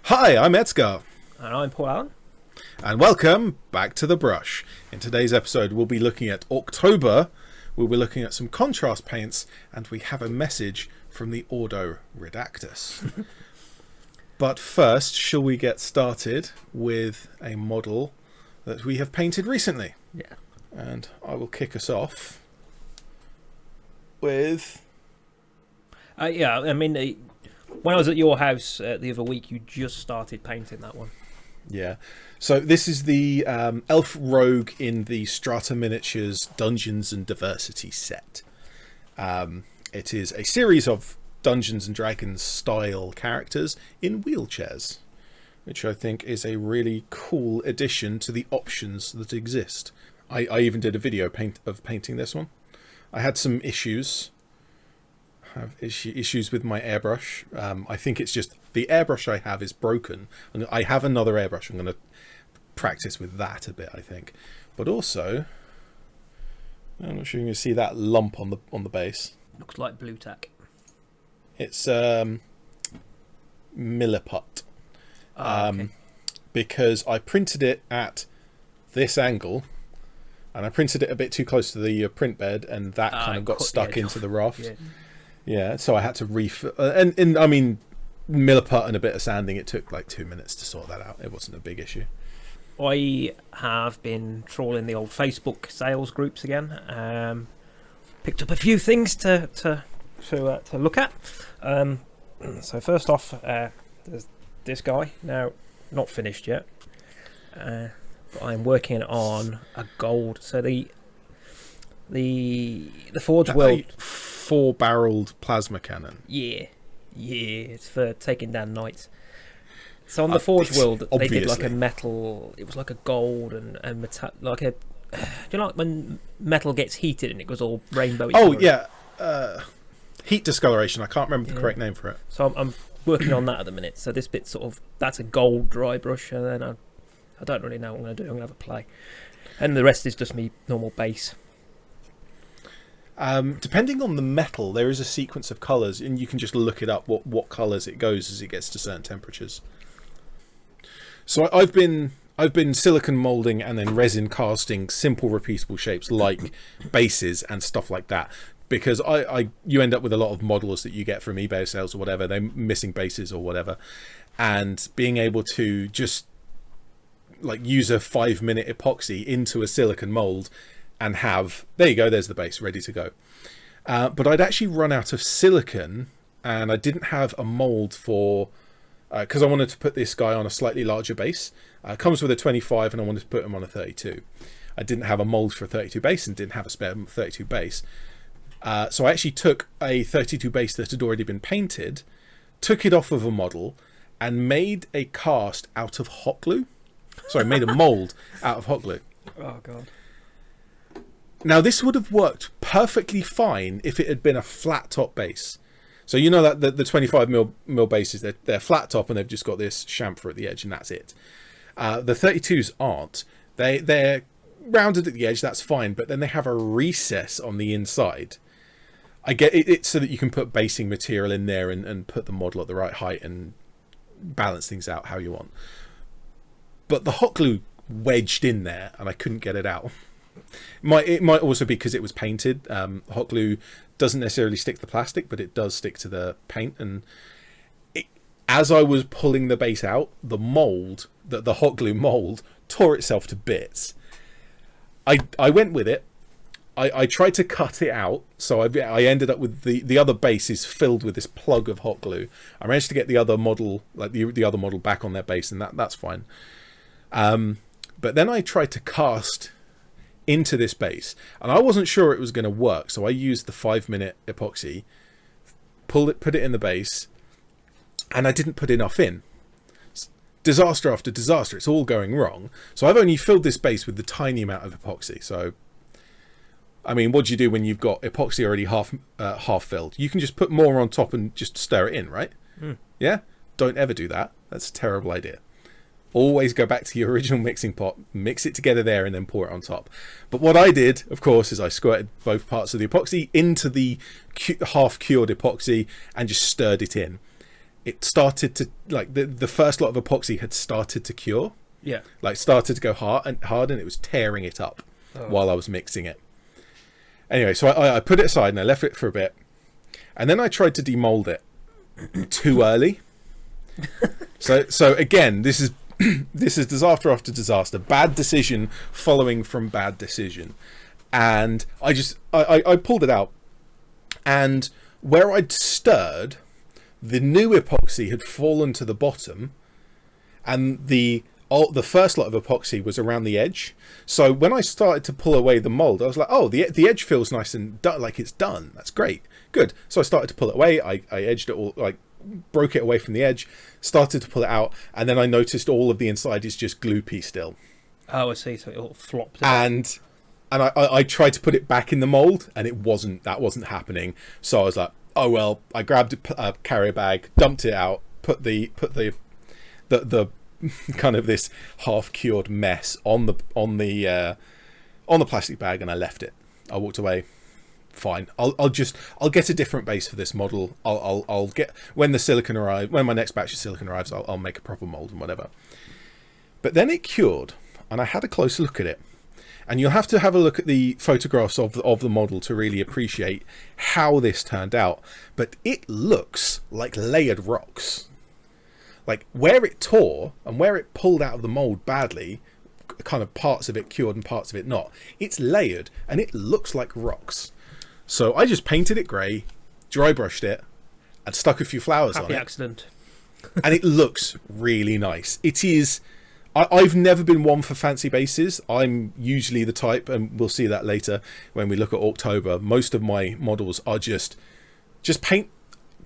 Hi, I'm Edgar, And I'm Paul Allen. and welcome back to The Brush. In today's episode, we'll be looking at October, we'll be looking at some contrast paints, and we have a message from the Ordo Redactus. But first, shall we get started with a model that we have painted recently? Yeah. And I will kick us off with... When I was at your house the other week, you just started painting that one. Yeah, so this is the Elf Rogue in the Strata Miniatures Dungeons and Diversity set. It is a series of Dungeons and Dragons style characters in wheelchairs, which I think is a really cool addition to the options that exist. I even did a video of painting this one. I had some issues. Have issues with my airbrush. I think it's just the airbrush I have is broken, and I have another airbrush. I'm going to practice with that a bit, I think. But also, I'm not sure you can see that lump on the base. Looks like blue tack. It's milliput, Okay. because I printed it at this angle, and I printed it a bit too close to the print bed, and that kind of got stuck into the raft. Yeah. Yeah, so I had to and I mean, milliput and a bit of sanding, it took like 2 minutes to sort that out. It wasn't a big issue. I have been trawling the old Facebook sales groups again. Picked up a few things to look at. So first off, there's this guy. Now, not finished yet, but I'm working on a gold. So the Forge World. 4-barreled plasma cannon. Yeah, it's for taking down knights. So on the Forge World, they did like a metal. It was like a gold and metal, like a. Do you know, like when metal gets heated and it goes all rainbowy? Oh colours? yeah, heat discoloration. I can't remember the correct name for it. So I'm working on that at the minute. So this bit that's a gold dry brush, and then I don't really know what I'm going to do. I'm going to have a play, and the rest is just me normal base. Depending on the metal, there is a sequence of colours, and you can just look it up what colours it goes as it gets to certain temperatures. So I've been silicon moulding and then resin casting simple repeatable shapes like bases and stuff like that, because you end up with a lot of models that you get from eBay sales or whatever. They're missing bases or whatever, and being able to just like use a 5-minute epoxy into a silicon mould and there you go, there's the base ready to go. But I'd actually run out of silicon, and I didn't have a mold for because I wanted to put this guy on a slightly larger base. It comes with a 25 and I wanted to put him on a 32. I didn't have a mold for a 32 base and didn't have a spare 32 base, so I actually took a 32 base that had already been painted, took it off of a model, and made a cast out of hot glue. Sorry, made a mold out of hot glue. Oh god. Now, this would have worked perfectly fine if it had been a flat top base. So you know that the 25mm bases, they're flat top and they've just got this chamfer at the edge, and that's it. The 32s aren't. They're rounded at the edge, that's fine, but then they have a recess on the inside. I get it, it's so that you can put basing material in there and put the model at the right height and balance things out how you want. But the hot glue wedged in there and I couldn't get it out. It might also be because it was painted. Hot glue doesn't necessarily stick to the plastic, but it does stick to the paint. And as I was pulling the base out, the mold, the hot glue mold, tore itself to bits. I went with it. I tried to cut it out, so I ended up with the other base is filled with this plug of hot glue. I managed to get the other model, like the other model, back on their base, and that's fine. But then I tried to cast into this base, and I wasn't sure it was going to work, so I used the 5-minute epoxy, put it in the base, and I didn't put enough in. Disaster after disaster, it's all going wrong. So I've only filled this base with the tiny amount of epoxy. So I mean, what do you do when you've got epoxy already half filled? You can just put more on top and just stir it in, right? Yeah, don't ever do that. That's a terrible idea. Always go back to your original mixing pot, mix it together there, and then pour it on top. But what I did, of course, is I squirted both parts of the epoxy into the half-cured epoxy and just stirred it in. it started to, like, the first lot of epoxy had started to cure. Yeah. Like, started to go hard, and it was tearing it up while I was mixing it. Anyway, so I put it aside and I left it for a bit. And then I tried to demold it too early. So again, this is disaster after disaster. Bad decision following from bad decision. And I pulled it out. And where I'd stirred, the new epoxy had fallen to the bottom. And the first lot of epoxy was around the edge. So when I started to pull away the mold, I was like, oh, the edge feels nice and like it's done. That's great. Good. So I started to pull it away. I edged it all, like broke it away from the edge, started to pull it out, and then I noticed all of the inside is just gloopy still. Oh, I see. So it all flopped. And I tried to put it back in the mold, and that wasn't happening. So I was like, oh well. I grabbed a carrier bag, dumped it out, put the kind of this half cured mess on the plastic bag, and I left it. I walked away. Fine. I'll get a different base for this model. I'll get, when my next batch of silicon arrives, I'll make a proper mold and whatever. But then it cured, and I had a close look at it. And you'll have to have a look at the photographs of the model to really appreciate how this turned out. But it looks like layered rocks. Like, where it tore and where it pulled out of the mold badly, kind of parts of it cured and parts of it not, it's layered and it looks like rocks. So I just painted it grey, dry brushed it, and stuck a few flowers on it. Happy accident. And it looks really nice. It is. I've never been one for fancy bases. I'm usually the type, and we'll see that later when we look at October. Most of my models are just paint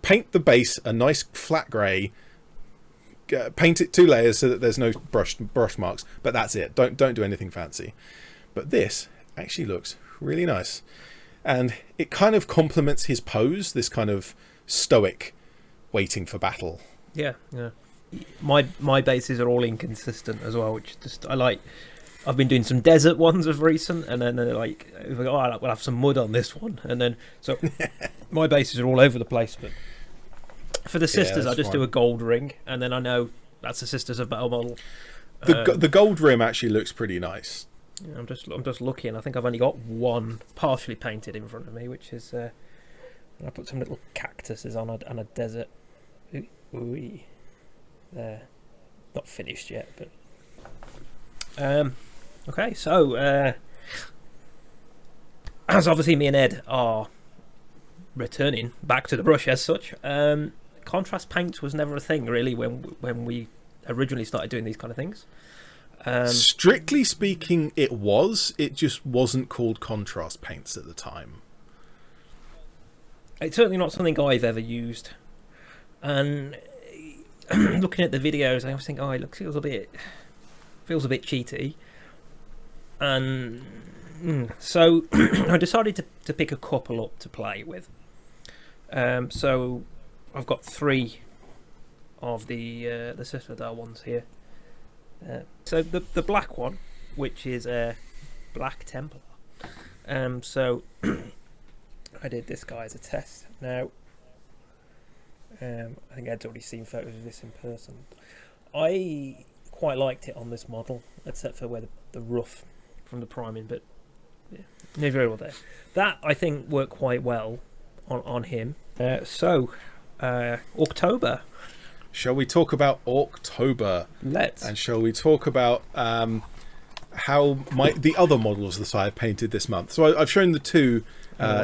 the base a nice flat grey, paint it 2 layers so that there's no brush marks, but that's it. Don't do anything fancy. But this actually looks really nice. And it kind of complements his pose, this kind of stoic waiting for battle. Yeah. My bases are all inconsistent as well, which just I like. I've been doing some desert ones of recent, and then like, we'll have some mud on this one, and then so my bases are all over the place. But for the sisters, I just do a gold ring, and then I know that's the sisters of Battle Model. The gold rim actually looks pretty nice. Yeah, I'm just looking. I think I've only got one partially painted in front of me, which is I put some little cactuses on a desert. Ooh, there, not finished yet, but okay. So as obviously me and Ed are returning back to the brush as such, contrast paint was never a thing really when we originally started doing these kind of things. Strictly speaking, it was. It just wasn't called contrast paints at the time. It's certainly not something I've ever used. And looking at the videos, I always think, oh, it feels a bit cheaty. And so I decided to pick a couple up to play with. So I've got 3 of the Citadel ones here. So the black one, which is a Black Templar. So I did this guy as a test. Now, I think Ed's already seen photos of this in person. I quite liked it on this model, except for where the rough from the priming, but yeah, no, very well there. That I think worked quite well on him. So October. Shall we talk about October? Let's. And shall we talk about how the other models that I have painted this month? So I've shown the 2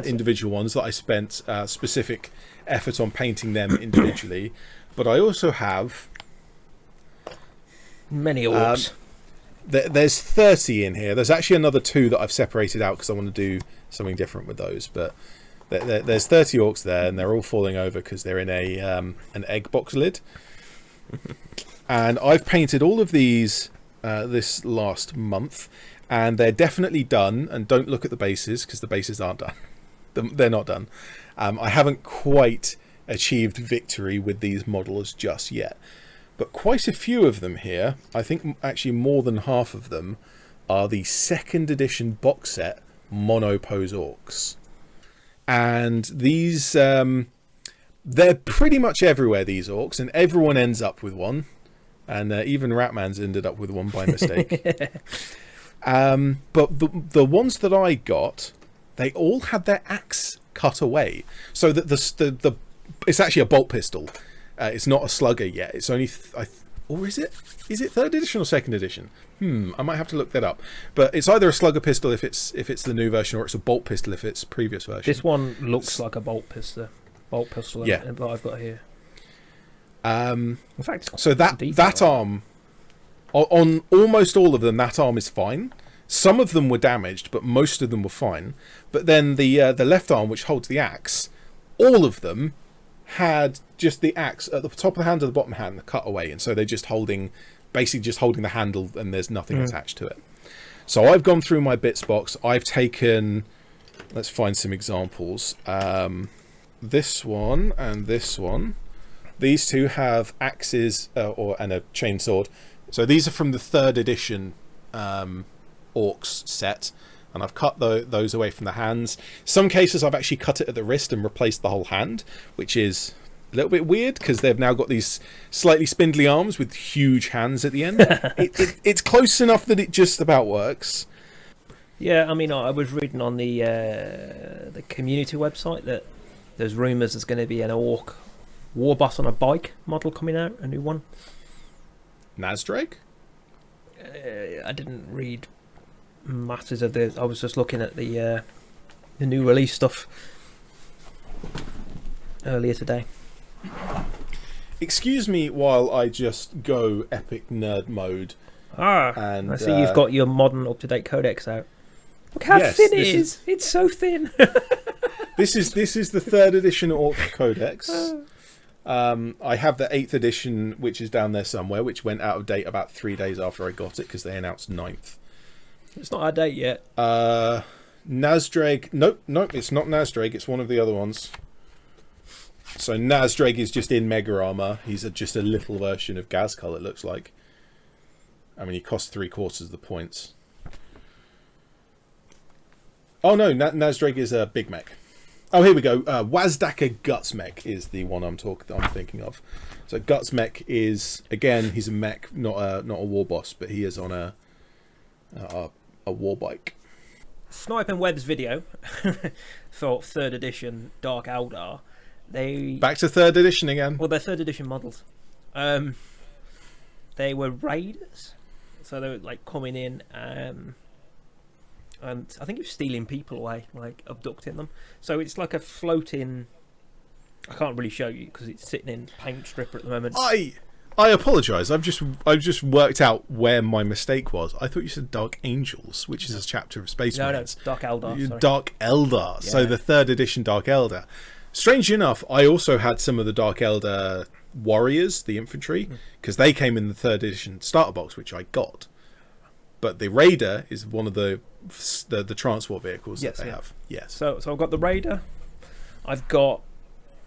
individual ones that I spent specific effort on painting them individually, but I also have many orcs. There's 30 in here. There's actually another 2 that I've separated out because I want to do something different with those, but there's 30 orcs there, and they're all falling over because they're in an egg box lid. And I've painted all of these this last month, and they're definitely done. And don't look at the bases because the bases aren't done. They're not done. I haven't quite achieved victory with these models just yet, but quite a few of them here, I think actually more than half of them, are the 2nd edition box set monopose orcs. And these they're pretty much everywhere, these orcs, and everyone ends up with one. And even Ratman's ended up with one by mistake. But the ones that I got, they all had their axe cut away. So that the it's actually a bolt pistol. It's not a slugger yet. It's only... or is it? Is it 3rd edition or 2nd edition? I might have to look that up. But it's either a slugger pistol if it's the new version, or it's a bolt pistol if it's previous version. This one looks like a bolt pistol. Yeah. That I've got here. In fact, so that arm, on almost all of them, that arm is fine. Some of them were damaged, but most of them were fine. But then the left arm, which holds the axe, all of them had just the axe at the top of the hand or the bottom hand cut away, and so they're just basically just holding the handle, and there's nothing attached to it. So I've gone through my bits box. I've taken, let's find some examples. This one and this one. These two have axes and a chainsword. So these are from the 3rd edition orcs set, and I've cut those away from the hands. Some cases I've actually cut it at the wrist and replaced the whole hand, which is a little bit weird because they've now got these slightly spindly arms with huge hands at the end. It's close enough that it just about works. Yeah, I mean, I was reading on the community website that there's rumours there's going to be an orc Warboss on a bike model coming out, a new one. Nazdrake? I didn't read masses of this. I was just looking at the new release stuff earlier today. Excuse me while I just go epic nerd mode. And I see you've got your modern up-to-date codex out. Look how thin it is. It's so thin. This is the 3rd edition Orc Codex. I have the 8th edition, which is down there somewhere, which went out of date about 3 days after I got it because they announced 9th. It's not out of date yet. Nazdrake. Nope, it's not Nazdrake. It's one of the other ones. So Nazdrake is just in Mega Armor. He's just a little version of Gazkul, it looks like. I mean, he costs 3/4 of the points. Oh no, Nazdrake is a big mech. Oh, here we go. Wazdaka Gutsmech is the one I'm thinking of. So Gutsmech is, again, he's a mech, not a war boss, but he is on a war bike. Snipe and Webb's video for 3rd edition Dark Eldar. Back to 3rd edition again. Well, they're 3rd edition models. They were raiders, so they were like coming in. And I think it was stealing people away, like abducting them. So it's like a floating... I can't really show you because it's sitting in paint stripper at the moment. I apologise. I've just worked out where my mistake was. I thought you said Dark Angels, which is a chapter of Space Marines. No, Dark Eldar. Sorry. Dark Eldar. Yeah. So the 3rd edition Dark Eldar. Strangely enough, I also had some of the Dark Eldar warriors, the infantry, because they came in the 3rd edition starter box, which I got. But the Raider is one of the transport vehicles that they have. Yes. So I've got the Raider. I've got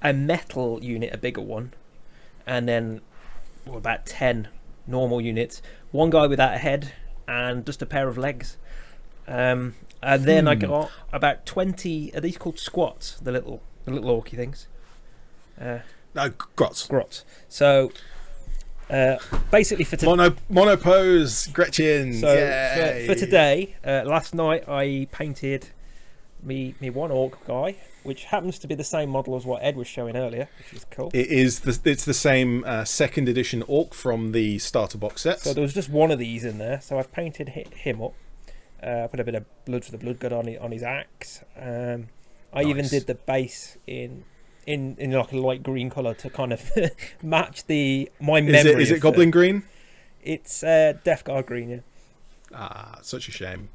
a metal unit, a bigger one, and then about 10 normal units. One guy without a head and just a pair of legs. And then I got about 20. Are these called squats? The little orky things. No, grots. Grots. So. Basically for today, monopose Gretchen. So for today, last night I painted me one orc guy, which happens to be the same model as what Ed was showing earlier, which is cool. It's the same 2nd edition orc from the starter box set. So there was just one of these in there, so I've painted him up. Put a bit of blood for the blood god on his axe. I even did the base in like a light green colour to kind of match my memory. Is it Goblin Green? It's Death Guard Green, yeah. Ah, such a shame.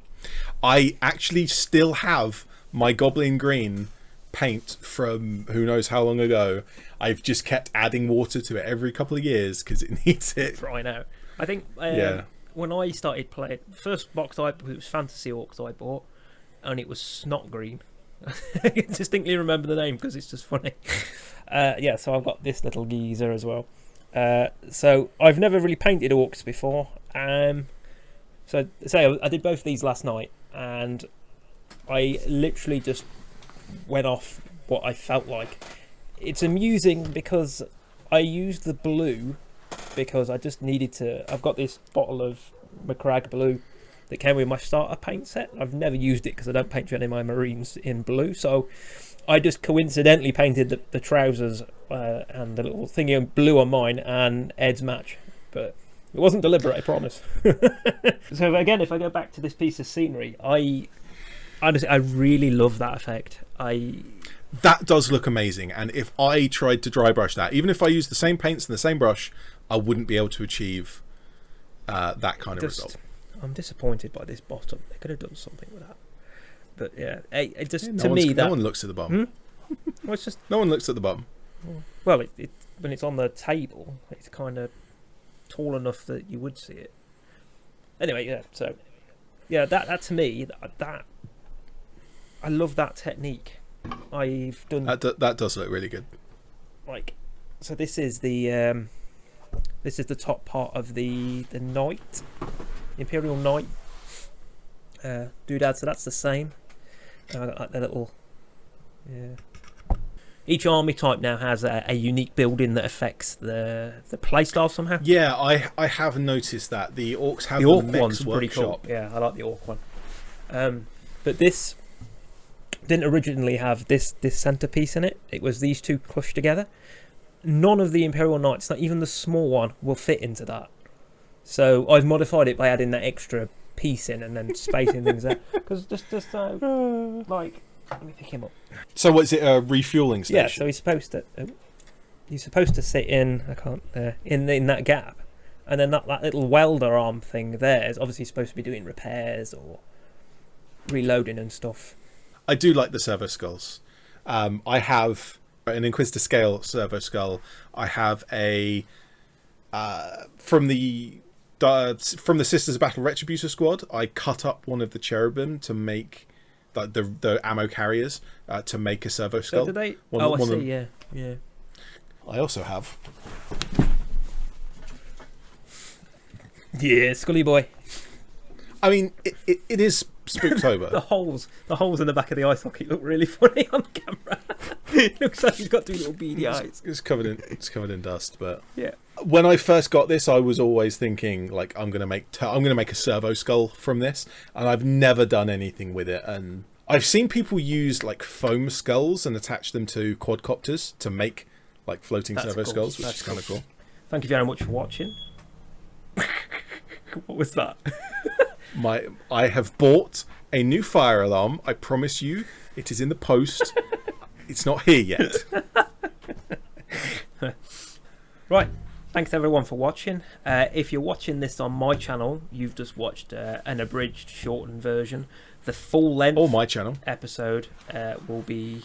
I actually still have my Goblin Green paint from who knows how long ago. I've just kept adding water to it every couple of years because it needs it. Right now. I think when I started playing, first box it was Fantasy Orcs I bought, and it was Snot Green. I can distinctly remember the name because it's just funny. So I've got this little geezer as well. So I've never really painted orcs before. So I did both these last night, and I literally just went off what I felt like. it's amusing because I used the blue because I just needed to. I've got this bottle of McCrag blue that came with my starter paint set. I've never used it because I don't paint any of my Marines in blue, so I just coincidentally painted the trousers and the little thingy in blue on mine, and Ed's match, but it wasn't deliberate, I promise. So again, if I go back to this piece of scenery, I really love that effect. That does look amazing, and if I tried to dry brush that, even if I used the same paints and the same brush, I wouldn't be able to achieve that kind of result. I'm disappointed by this bottom. They could have done something with that. But yeah, it just no one looks at the bottom. Well, it's just no one looks at the bottom. Well, it when it's on the table, it's kind of tall enough that you would see it. Anyway, yeah. So yeah, that to me, that I love that technique. I've done that does look really good. Like, so this is the top part of the knight, Imperial Knight doodad. So that's the same. I got like the little, yeah. Each army type now has a unique building that affects the playstyle somehow. Yeah, I have noticed that the orcs have the orc mechs one's pretty cool. Yeah, I like the orc one. But this didn't originally have this centerpiece in it. It was these two crushed together. None of the Imperial Knights, not even the small one, will fit into that. So I've modified it by adding that extra piece in and then spacing things out. Because just like, let me pick him up. So what is it, a refueling station? Yeah, so he's supposed to sit in in that gap, and then that little welder arm thing there is obviously supposed to be doing repairs or reloading and stuff. I do like the servo skulls. I have an Inquisitor scale servo skull. I have a from the Sisters of Battle Retributor squad. I cut up one of the cherubim to make the ammo carriers to make a servo skull. So did they? I see. Yeah. I also have. Yeah, Scully boy. I mean, it is Spooktober. the holes in the back of the eye socket look really funny on camera. It looks like he's got two little beady eyes. It's covered in dust, but yeah. When I first got this, I was always thinking like I'm gonna make a servo skull from this, and I've never done anything with it. And I've seen people use like foam skulls and attach them to quadcopters to make like floating servo skulls, which is kind of cool. Thank you very much for watching. What was that? I have bought a new fire alarm. I promise you, it is in the post. It's not here yet. Right. Thanks everyone for watching. If you're watching this on my channel, you've just watched an abridged, shortened version. The full length or my channel episode will be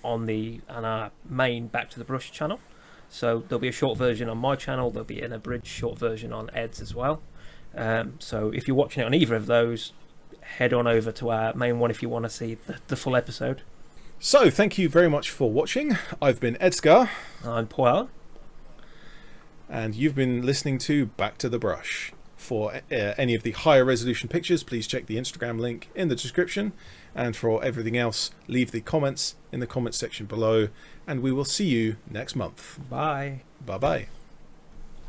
on our main Back to the Brush channel. So there'll be a short version on my channel. There'll be an abridged short version on Ed's as well. So if you're watching it on either of those, head on over to our main one if you want to see the full episode. So thank you very much for watching. I've been Edgar. I'm Paul. And you've been listening to Back to the Brush. For any of the higher resolution pictures, please check the Instagram link in the description. And for everything else, leave the comments in the comments section below. And we will see you next month. Bye. Bye-bye.